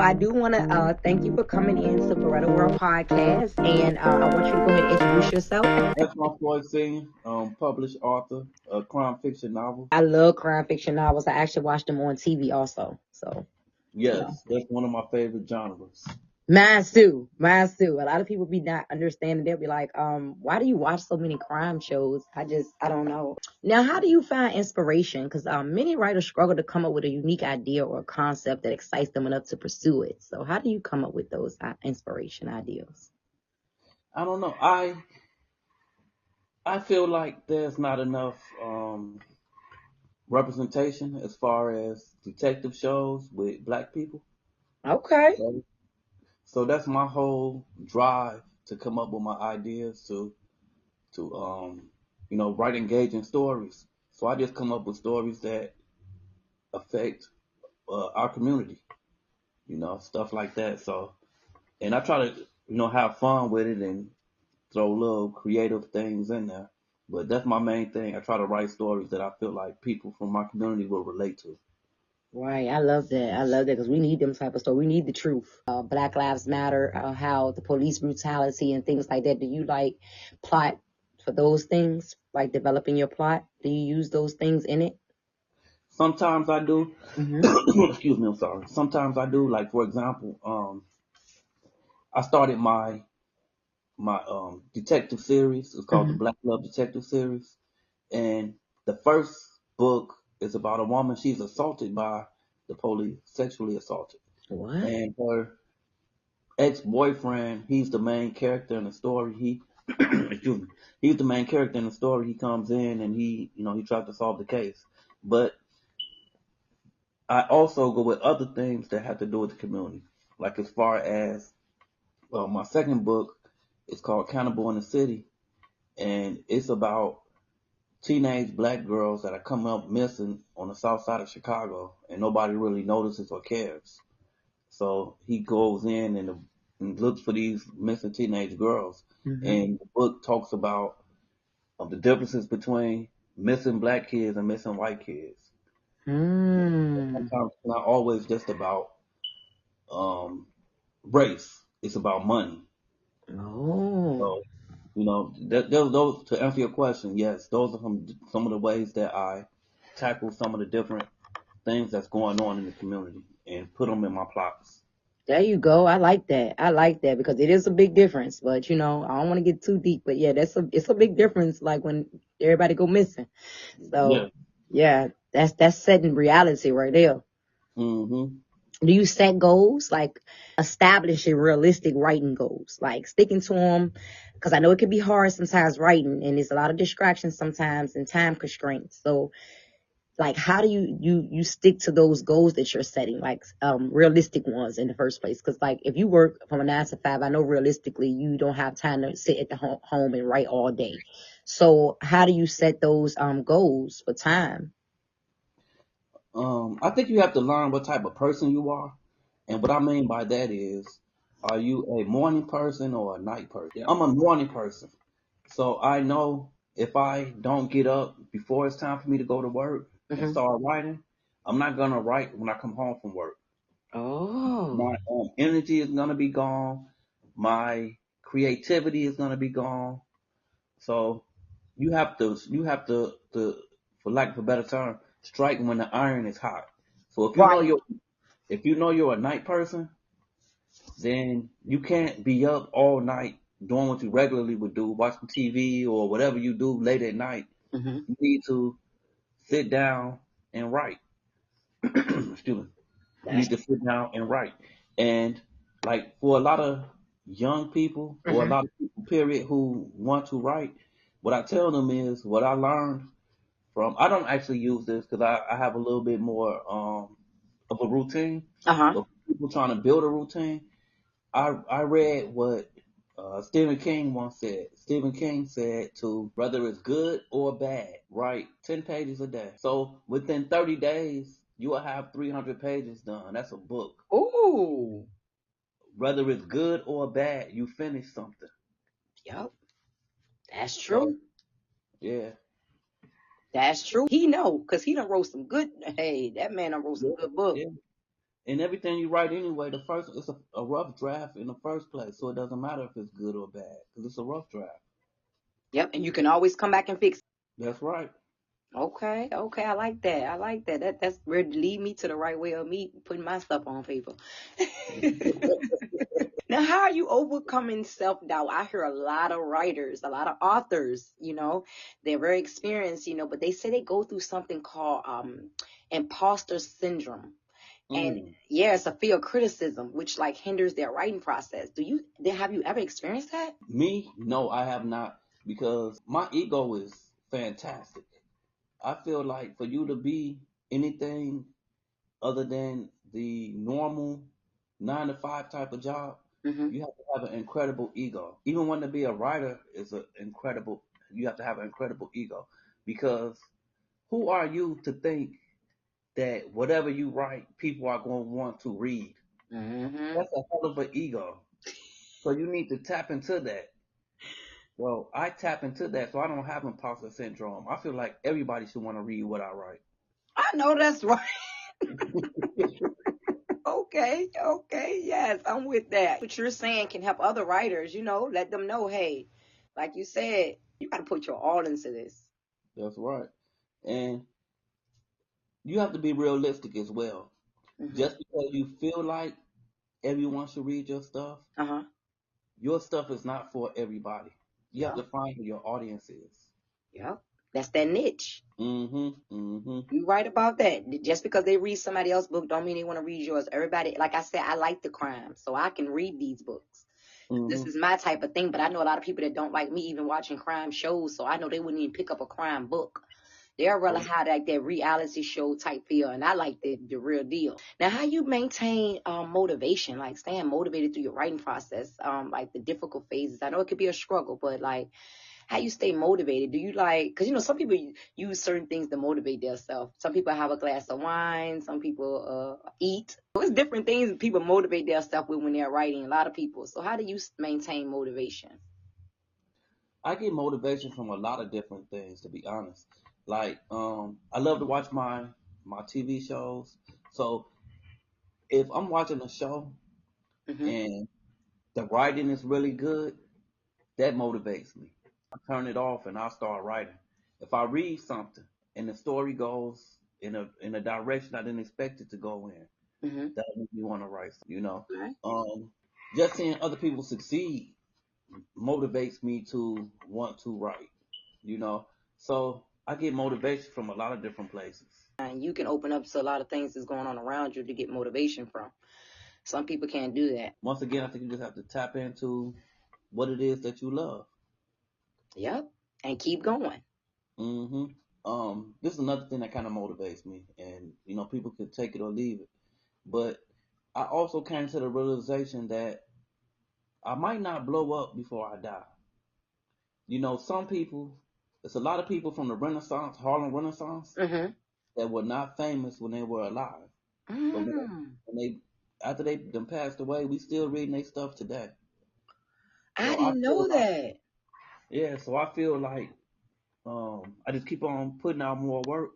I do want to thank you for coming in to Beretta World Podcast, and I want you to go ahead and introduce yourself. That's my Floyd Senior, published author of crime fiction novels. I love crime fiction novels. I actually watch them on TV also. So, you know. Yes, that's one of my favorite genres. Mine too. Mine too. A lot of people be not understanding. They'll be like, why do you watch so many crime shows? I don't know. Now, how do you find inspiration? Because many writers struggle to come up with a unique idea or concept that excites them enough to pursue it. So, how do you come up with those inspiration ideas? I don't know. I feel like there's not enough representation as far as detective shows with black people. Okay. So, so that's my whole drive to come up with my ideas to write engaging stories. So I just come up with stories that affect our community, stuff like that. So, and I try to, have fun with it and throw little creative things in there. But that's my main thing. I try to write stories that I feel like people from my community will relate to. Right. I love that. I love that because we need them type of story. We need the truth. Black Lives Matter, how the police brutality and things like that. Do you like plot for those things? Like developing your plot? Do you use those things in it? Sometimes I do. Mm-hmm. Excuse me, I'm sorry. Sometimes I do. Like for example, I started my detective series. It's called the Mm-hmm. Black Love Detective Series, and the first book is about a woman. She's assaulted by the police, sexually assaulted, What? and her ex-boyfriend, he's the main character in the story. He, excuse me, he's the main character in the story. He comes in and he tries to solve the case. But I also go with other things that have to do with the community. Like as far as my second book is called Cannibal in the City, and it's about teenage black girls that are coming up missing on the south side of Chicago, and nobody really notices or cares. So he goes in and looks for these missing teenage girls. Mm-hmm. And the book talks about the differences between missing black kids and missing white kids. Mm. Sometimes it's not always just about um, race. It's about money. Oh. So, those to answer your question, yes, those are some of the ways that I tackle some of the different things that's going on in the community and put them in my plots. There you go. I like that. I like that because it is a big difference. But I don't want to get too deep. But yeah, it's a big difference. Like when everybody go missing. Yeah. So yeah, that's setting reality right there. hmm Do you set goals like establishing realistic writing goals, like sticking to them? Because I know it can be hard sometimes writing, and there's a lot of distractions sometimes and time constraints. So like how do you stick to those goals that you're setting, like realistic ones in the first place? Because like if you work from a 9 to 5, I know realistically you don't have time to sit at the home and write all day. So how do you set those goals for time? I think you have to learn what type of person you are. And what I mean by that is, are you a morning person or a night person? Yeah, I'm a morning person. So I know if I don't get up before it's time for me to go to work and Hmm. start writing, I'm not going to write when I come home from work. Oh. My energy is going to be gone. My creativity is going to be gone. So you have to, for lack of a better term, strike when the iron is hot. So Right. if you know you're a night person, then you can't be up all night doing what you regularly would do, watching TV or whatever you do late at night. Hmm. You need to sit down and write. Excuse me. You That's. need to sit down and write. And like for a lot of young people or a Hmm. lot of people, period, who want to write, what I tell them is what I learned from. I don't actually use this because I have a little bit more of a routine. Uh-huh. But for people trying to build a routine, I read what Stephen King once said. Stephen King said to whether it's good or bad, write 10 pages a day. So within 30 days, you will have 300 pages done. That's a book. Ooh. Whether it's good or bad, you finish something. Yep. That's So true. yeah, That's true. He know, cause he done wrote some good. Hey, that man done wrote some yeah, good books. yeah. And everything you write anyway, the first it's a rough draft in the first place, so it doesn't matter if it's good or bad because it's a rough draft. Yep, and you can always come back and fix it. That's right. Okay, okay, I like that. I like that. That's where lead me to the right way of me putting my stuff on paper. Now, how are you overcoming self-doubt? I hear a lot of writers, a lot of authors, they're very experienced, but they say they go through something called imposter syndrome. And Mm. yeah, it's a fear of criticism, which like hinders their writing process. Have you ever experienced that? Me, no, I have not because my ego is fantastic. I feel like for you to be anything other than the normal 9 to 5 type of job, Hmm. you have to have an incredible ego. Even when to be a writer is an incredible, you have to have an incredible ego because who are you to think that whatever you write, people are going to want to read? Hmm. That's a hell of an ego. So you need to tap into that. Well, I tap into that, so I don't have imposter syndrome. I feel like everybody should want to read what I write. I know that's right. Okay, okay, yes, I'm with that. What you're saying can help other writers, let them know, hey, like you said, you got to put your all into this. That's right. And you have to be realistic as well. Hmm. Just because you feel like everyone should read Uh-huh. your stuff is not for everybody. You have Yeah, to find who your audience is. yeah. That's that niche. Mm-hmm. Mm-hmm. You right about that. Just because they read somebody else's book don't mean they want to read yours. Everybody, like I said, I like the crime, so I can read these books. This Mm-hmm. is my type of thing, but I know a lot of people that don't like me even watching crime shows, so I know they wouldn't even pick up a crime book. They'd rather have like that reality show type feel, and I like the real deal. Now, how you maintain motivation, like staying motivated through your writing process, like the difficult phases? I know it could be a struggle, but like how you stay motivated? Do you like, because some people use certain things to motivate themselves. Some people have a glass of wine. Some people eat. So it's different things people motivate themselves with when they're writing. A lot of people. So how do you maintain motivation? I get motivation from a lot of different things, to be honest. Like, I love to watch my TV shows. So if I'm watching a show Hmm. and the writing is really good, that motivates me. I turn it off and I start writing. If I read something and the story goes in a direction I didn't expect it to go in, Hmm. that makes me want to write something. Right. Just seeing other people succeed motivates me to want to write, you know. So I get motivation from a lot of different places. And you can open up to a lot of things that's going on around you to get motivation from. Some people can't do that. Once again, I think you just have to tap into what it is that you love. Yep. And keep going. hmm this is another thing that kind of motivates me, and people could take it or leave it. But I also came to the realization that I might not blow up before I die. Some people, it's a lot of people from the Renaissance, Harlem Renaissance, Hmm. that were not famous when they were alive. But Mm. when they after they them passed away, we still reading their stuff today. I So I didn't feel know like, that. yeah, so I feel like I just keep on putting out more work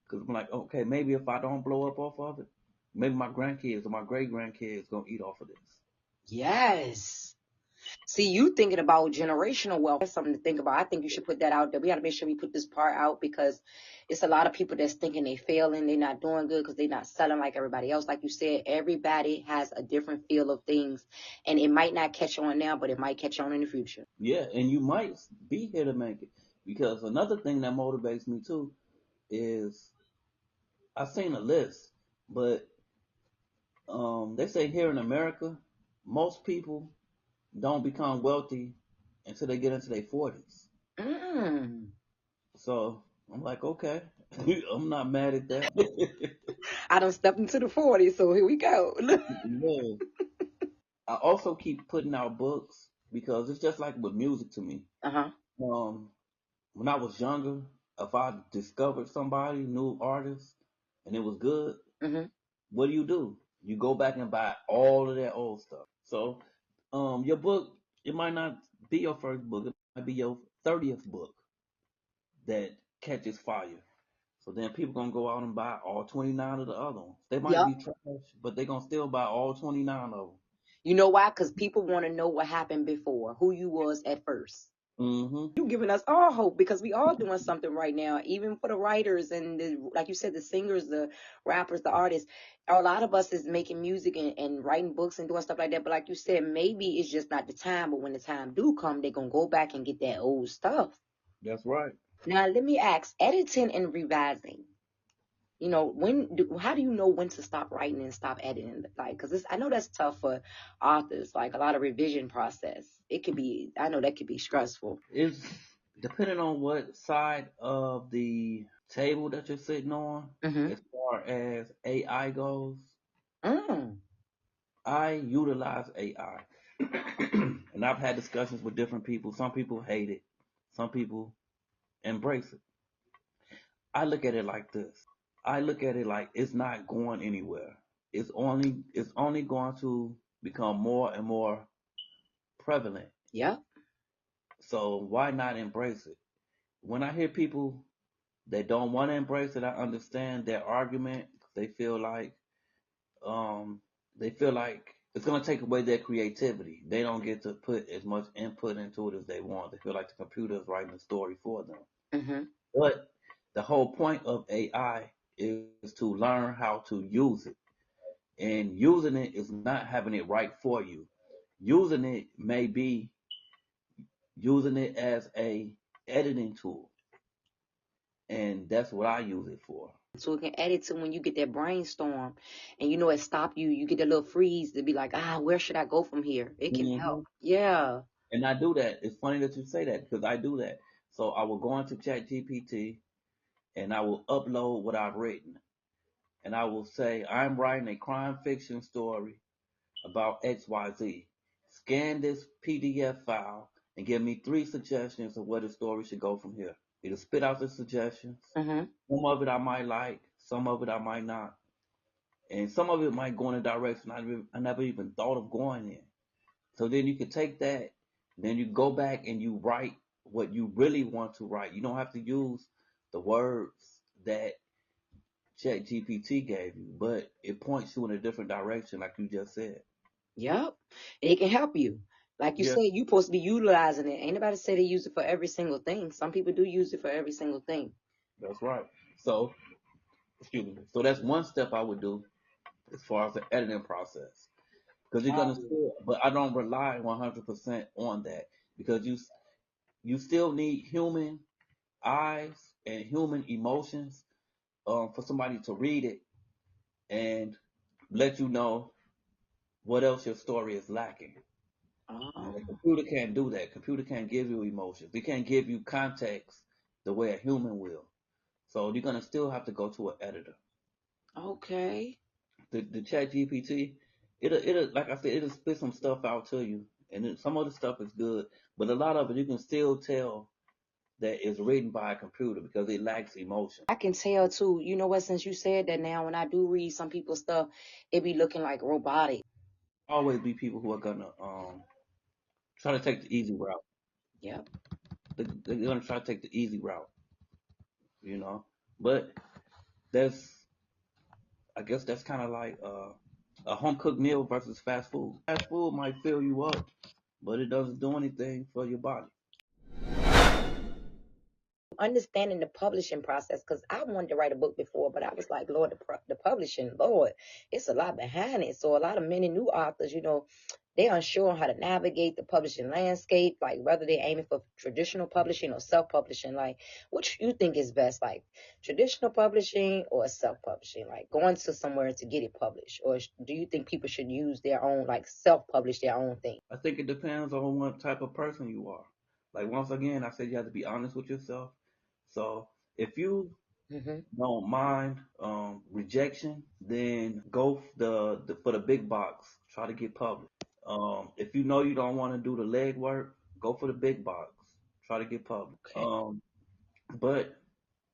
because I'm like, okay, maybe if I don't blow up off of it, maybe my grandkids or my great grandkids gonna eat off of this. Yes. See, you thinking about generational wealth. That's something to think about. I think you should put that out there. We got to make sure we put this part out because it's a lot of people that's thinking they failing, they're not doing good because they're not selling like everybody else. Like you said, everybody has a different feel of things, and it might not catch on now, but it might catch on in the future. Yeah, and you might be here to make it because another thing that motivates me too is I've seen a list, but they say here in America, most people don't become wealthy until they get into their 40s. Mm. So I'm like, okay, I'm not mad at that. I done stepped into the 40s, so here we go. Yeah. I also keep putting out books because it's just like with music to me. Uh-huh. Um, when I was younger, if I discovered somebody, new artist, and it was good, Hmm. what do? You go back and buy all of that old stuff. So, your book, it might not be your first book, it might be your 30th book that catches fire. So then people gonna go out and buy all 29 of the other ones. They might Yep. be trash, but they gonna still buy all 29 of them. You know why? Because people want to know what happened before, who you was at first. Mm-hmm. You giving us all hope because we all doing something right now, even for the writers and like you said, the singers, the rappers, the artists. A lot of us is making music and writing books and doing stuff like that. But like you said, maybe it's just not the time. But when the time do come, they're gonna go back and get that old stuff. That's right. Now let me ask, editing and revising. How do you know when to stop writing and stop editing? Like, because I know that's tough for authors. Like a lot of revision process. It could be. I know that could be stressful. It's depending on what side of the table that you're sitting on, Mm-hmm. as far as AI goes. Mm. I utilize AI. And I've had discussions with different people. Some people hate it. Some people embrace it. I look at it like this. I look at it like it's not going anywhere. It's only going to become more and more prevalent. Yeah. So why not embrace it? When I hear people that don't want to embrace it, I understand their argument. They feel like um they feel like it's gonna take away their creativity. They don't get to put as much input into it as they want. They feel like the computer is writing the story for them. Mm-hmm. But the whole point of AI is to learn how to use it. And using it is not having it right for you. Using it may be using it as a editing tool. And that's what I use it for. So it can edit to when you get that brainstorm and it stop you. You get that little freeze to be like, where should I go from here? It can help. Hmm. Yeah. And I do that. It's funny that you say that because I do that. So I will go into ChatGPT and I will upload what I've written. And I will say, I'm writing a crime fiction story about XYZ. Scan this PDF file and give me 3 suggestions of where the story should go from here. It'll spit out the suggestions. Mm-hmm. Some of it I might like, some of it I might not. And some of it might go in a direction I never even thought of going in. So then you can take that, then you go back and you write what you really want to write. You don't have to use the words that ChatGPT gave you, but it points you in a different direction, like you just said. Yep. It can help you. Like you Yeah, said, you supposed to be utilizing it. Ain't nobody say they use it for every single thing. Some people do use it for every single thing. that's right. So, excuse me. So that's one step I would do as far as the editing process, because you're gonna still, but I don't rely 100% on that because you still need human eyes and human emotions for somebody to read it and let you know what else your story is lacking. And Oh, the computer can't do that. Computer can't give you emotions. It can't give you context the way a human will. So you're gonna still have to go to an editor. okay. The Chat GPT, it'll like I said, it'll spit some stuff out to you, and then some of the stuff is good, but a lot of it you can still tell that it's written by a computer because it lacks emotion. I can tell too. You know what? Since you said that now, when I do read some people's stuff, it be looking like robotic. Always be people who are gonna try to take the easy route. Yep. They're gonna try to take the easy route, you know. But that's I guess that's kind of like a home cooked meal versus fast food. Fast food might fill you up, but it doesn't do anything for your body. Understanding the publishing process, because I wanted to write a book before, but I was like, Lord, the publishing, Lord, it's a lot behind it. So a lot of many new authors, they unsure how to navigate the publishing landscape, like whether they're aiming for traditional publishing or self-publishing. Like, which you think is best, like traditional publishing or self-publishing, like going to somewhere to get it published? Or do you think people should use their own, like self-publish their own thing? I think it depends on what type of person you are. Like once again, I said you have to be honest with yourself. So if you Mm-hmm. don't mind rejection, then go for the big box. Try to get published. If you know you don't want to do the leg work, go for the big box. Try to get published. Okay. But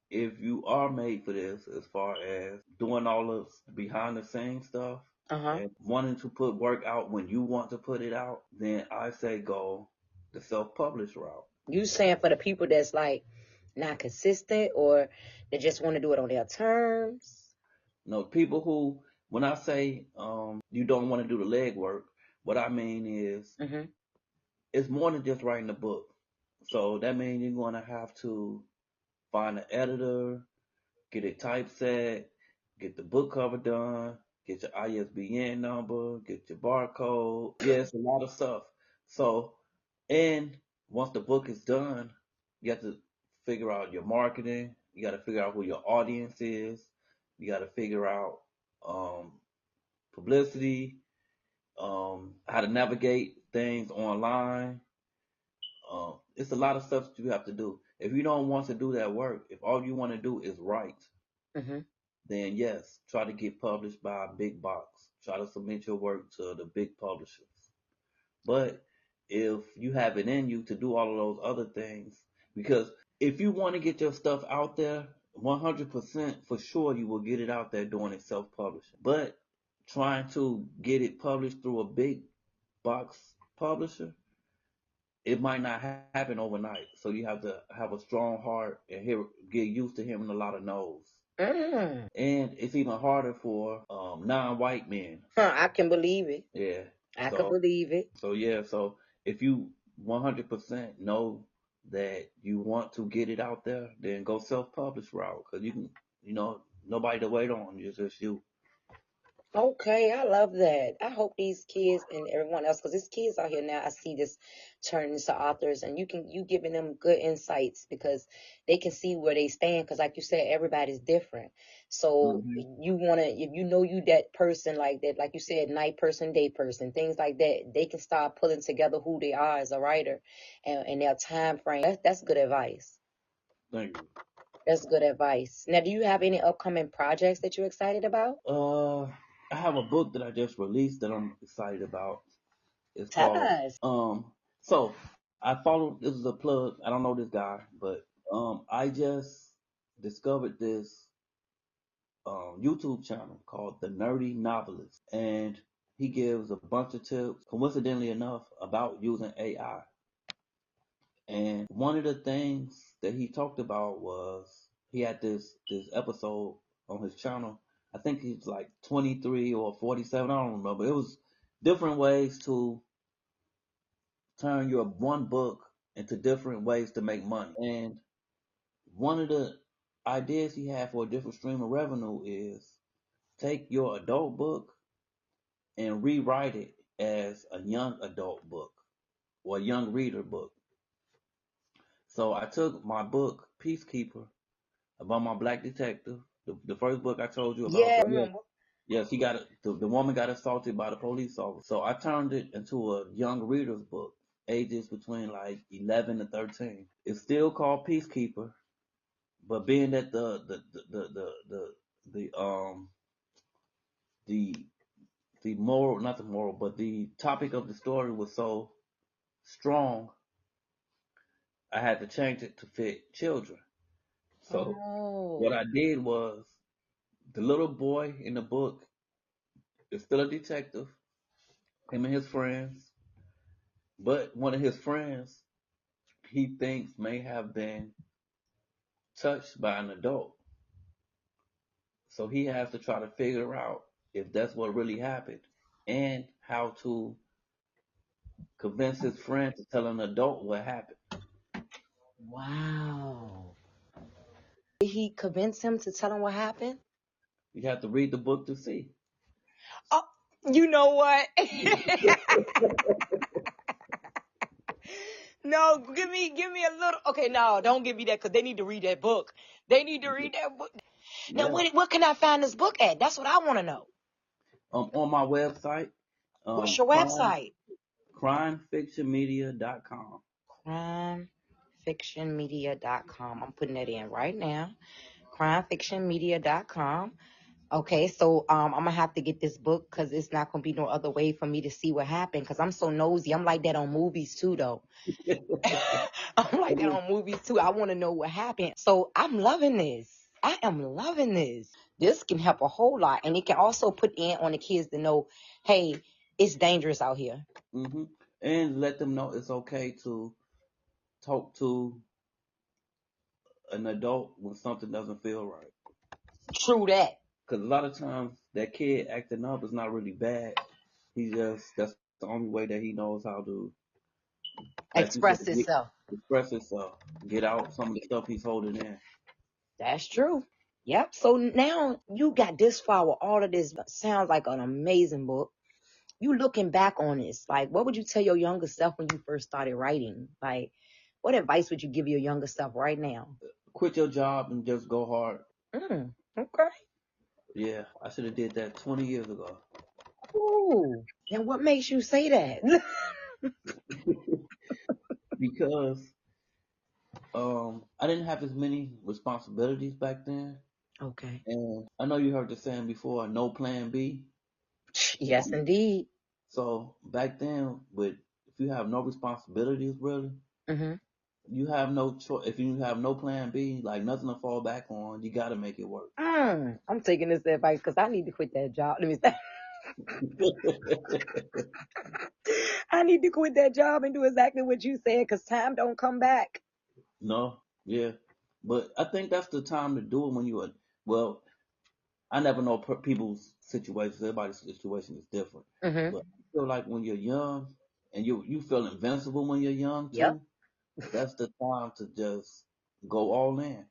if you are made for this, as far as doing all of behind the scenes stuff Uh-huh. and wanting to put work out when you want to put it out, then I say go the self-published route. You saying for the people that's like not consistent, or they just want to do it on their terms? No, people who, when I say you don't want to do the legwork, what I mean is Mm-hmm. it's more than just writing a book. So that means you're going to have to find an editor, get it typeset, get the book cover done, get your ISBN number, get your barcode. Yeah, it's a lot of stuff. So, and once the book is done, you have to figure out your marketing. You got to figure out who your audience is. You got to figure out um, publicity, how to navigate things online. It's a lot of stuff that you have to do. If you don't want to do that work, if all you want to do is write, Mm-hmm. then yes, try to get published by a big box. Try to submit your work to the big publishers. But if you have it in you to do all of those other things, because if you want to get your stuff out there, 100% for sure you will get it out there doing it self-publishing. But trying to get it published through a big box publisher, it might not happen overnight. So you have to have a strong heart and get used to hearing a lot of no's. Mm. And it's even harder for non-white men. Huh, I can believe it. Yeah. I can So believe it. so yeah. So if you 100% know that you want to get it out there, then go self-publish route because you can. Nobody to wait on. It's just you. Okay, I love that. I hope these kids and everyone else, because there's kids out here now, I see this turn into authors, and you giving them good insights because they can see where they stand. Because like you said, everybody's different. So Hmm. you wanna, if you know you that person like that, like you said, night person, day person, things like that, they can start pulling together who they are as a writer, and their time frame. That's good advice. Thank you. That's good advice. Now, do you have any upcoming projects that you're excited about? Uh, I have a book that I just released that I'm excited about. It's Tell called us. So I follow. This is a plug. I don't know this guy, but I just discovered this YouTube channel called The Nerdy Novelist, and he gives a bunch of tips, coincidentally enough, about using AI. And one of the things that he talked about was he had this episode on his channel. I think he's like 23 or 47. I don't remember. It was different ways to turn your one book into different ways to make money. And one of the ideas he had for a different stream of revenue is take your adult book and rewrite it as a young adult book or a young reader book. So I took my book, Peacekeeper, about my black detective, the first book I told you about. Yeah, I Yeah, remember. yes, he got it. The woman got assaulted by the police officer. So I turned it into a young reader's book, ages between like 11 to 13. It's still called Peacekeeper, but being that the the the moral, not the moral, but the topic of the story was so strong, I had to change it to fit children. So what Oh. I did was the little boy in the book is still a detective, him and his friends, but one of his friends he thinks may have been touched by an adult. So he has to try to figure out if that's what really happened and how to convince his friend to tell an adult what happened. Wow. Did he convince him to tell him what happened? You have to read the book to see. Oh, you know what? No, give me a little. Okay, no, don't give me that because they need to read that book. They need to read that book. Now, Yeah. what can I find this book at? That's what I want to know. On my website, What's your crime website? crimefictionmedia.com. Crimefictionmedia.com. I'm putting that in right now. Crimefictionmedia.com. Okay, so I'm gonna have to get this book because it's not gonna be no other way for me to see what happened. Because I'm so nosy. I'm like that on movies too, though. I'm like that on movies too. I want to know what happened. So I'm loving this. I am loving this. This can help a whole lot, and it can also put in on the kids to know, hey, it's dangerous out here. Hmm. And let them know it's okay to talk to an adult when something doesn't feel right. True that. Because a lot of times that kid acting up is not really bad. He just that's the only way that he knows how to, like you said, Express itself. express himself, get out some of the stuff he's holding in. That's true. Yep. So now you got this far with all of this. Sounds like an amazing book. You looking back on this, like, what would you tell your younger self when you first started writing? Like, what advice would you give your younger self right now? Quit your job and just go hard. Okay. Yeah, I should have did that 20 years ago. Ooh. And what makes you say that? Because I didn't have as many responsibilities back then. Okay. And I know you heard the saying before, no plan B. Yes, indeed. So back then, with if you have no responsibilities really, Mm-hmm. you have no choice. If you have no plan B, like nothing to fall back on, you got to make it work. I'm taking this advice because I need to quit that job. Let me say, I need to quit that job and do exactly what you said because time don't come back. No, yeah, but I think that's the time to do it when you are. Well, I never know people's situations. Everybody's situation is different. Mm-hmm. But I feel like when you're young and you feel invincible when you're young Yep. too, that's the time to just go all in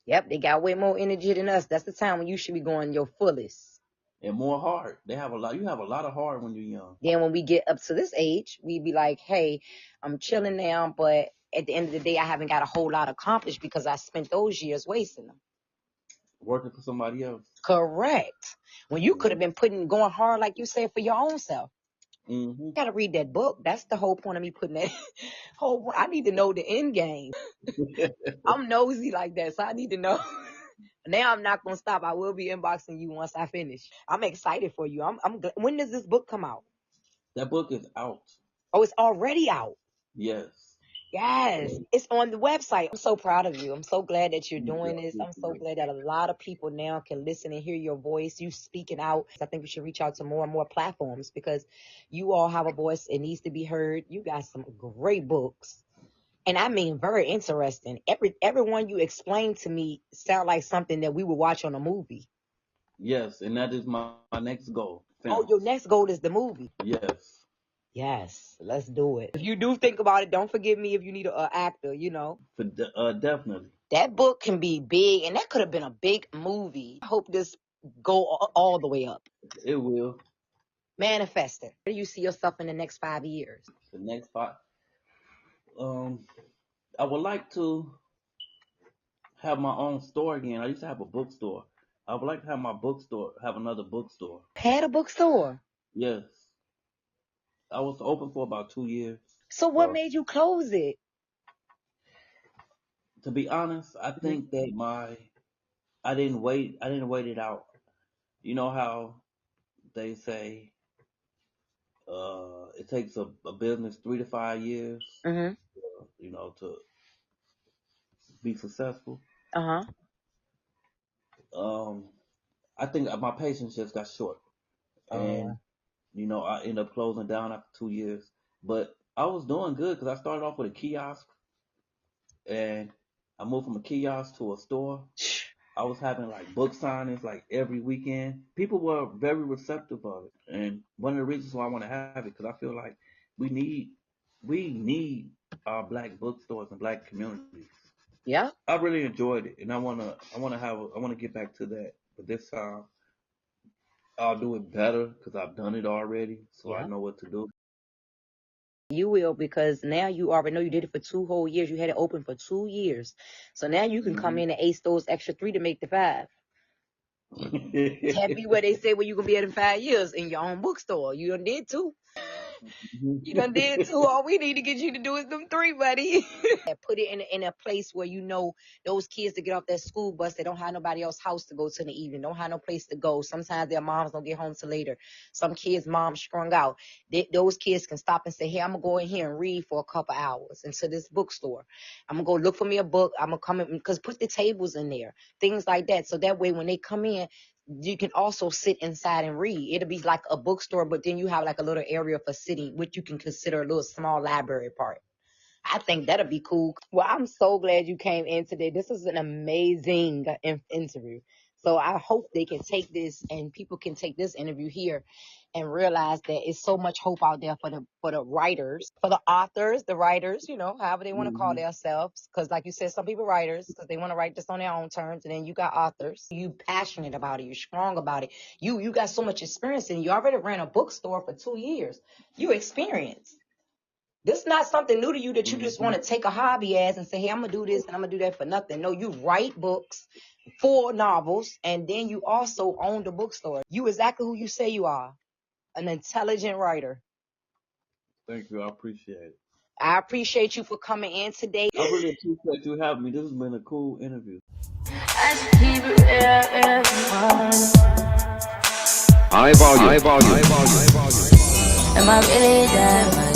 Yep. They got way more energy than us. That's the time when you should be going your fullest. and more heart. They have a lot. You have a lot of heart when you're young. Then when we get up to this age, we be like, hey, I'm chilling now, but at the end of the day, I haven't got a whole lot accomplished because I spent those years wasting them. Working for somebody else. Correct. When you could have Yeah. been going hard, like you said, for your own self. Hmm. You got to read that book. That's the whole point of me putting that whole. I need to know the end game. I'm nosy like that, so I need to know. Now I'm not gonna stop. I will be inboxing you once I finish. I'm excited for you. When does this book come out? That book is out. Oh, it's already out. Yes. Yes, it's on the website. I'm so proud of you. I'm so glad that you're Yeah, doing this. I'm so glad that a lot of people now can listen and hear your voice, you speaking out. I think we should reach out to more and more platforms because you all have a voice. It needs to be heard. You got some great books. And I mean, very interesting. Everyone you explained to me sound like something that we would watch on a movie. yes, and that is my next goal. Oh, your Films. next goal is the movie. Yes. Yes, let's do it. If you do think about it, don't forgive me if you need an actor. Definitely. That book can be big, and that could have been a big movie. I hope this go all the way up. It will. Manifest it. Where do you see yourself in the next 5 years? The next part. Um, I would like to have my own store again. I used to have a bookstore. I would like to have my bookstore, have another bookstore. Had a bookstore. Yes. I was open for about 2 years. So what So made you close it? to be honest, I Mhm. think that I didn't wait it out. You know how they say it takes a business 3 to 5 years, Mhm. to be successful. Uh huh. Um, I think my patience just got short, and Oh. I ended up closing down after 2 years. But I was doing good because I started off with a kiosk, and I moved from a kiosk to a store. I was having like book signings like every weekend. People were very receptive of it, and one of the reasons why I want to have it because I feel like we need we need our black bookstores and black communities. Yeah. I really enjoyed it, and I wanna get back to that. But this time I'll do it better because I've done it already, so I Yeah. know what to do. You will because now you already know you did it for 2 whole years. You had it open for 2 years. So now you can come Hmm. in and ace those extra three to make the five. Tell me what they say when you can be at in 5 years in your own bookstore. You done did two. You done did two. All we need to get you to do is them three, buddy. Put it in a place where you know those kids to get off that school bus. They don't have nobody else house to go to in the evening. Don't have no place to go. Sometimes their moms don't get home till later. Some kids' moms strung out. Those kids can stop and say, hey, I'm going to go in here and read for a couple hours into this bookstore. I'm going to go look for me a book. I'm going to come in because put the tables in there. Things like that. So that way when they come in, you can also sit inside and read. It'll be like a bookstore, but then you have like a little area for sitting, which you can consider a little small library part. I think that'll be cool. Well, I'm so glad you came in today. This is an amazing interview. So I hope they can take this and people can take this interview here and realize that it's so much hope out there for the writers, for the authors, the writers, however they want to call themselves. Because like you said, some people writers because they want to write this on their own terms, and then you got authors. You passionate about it. You're strong about it. You got so much experience, and you already ran a bookstore for 2 years. You experienced. This is not something new to you that you just want to take a hobby as and say, hey, I'm going to do this and I'm going to do that for nothing. No, you write books, 4 novels, and then you also own the bookstore. You exactly who you say you are, an intelligent writer. Thank you. I appreciate it. I appreciate you for coming in today. I really appreciate you having me. This has been a cool interview. High volume. High volume. High volume. Am I really that?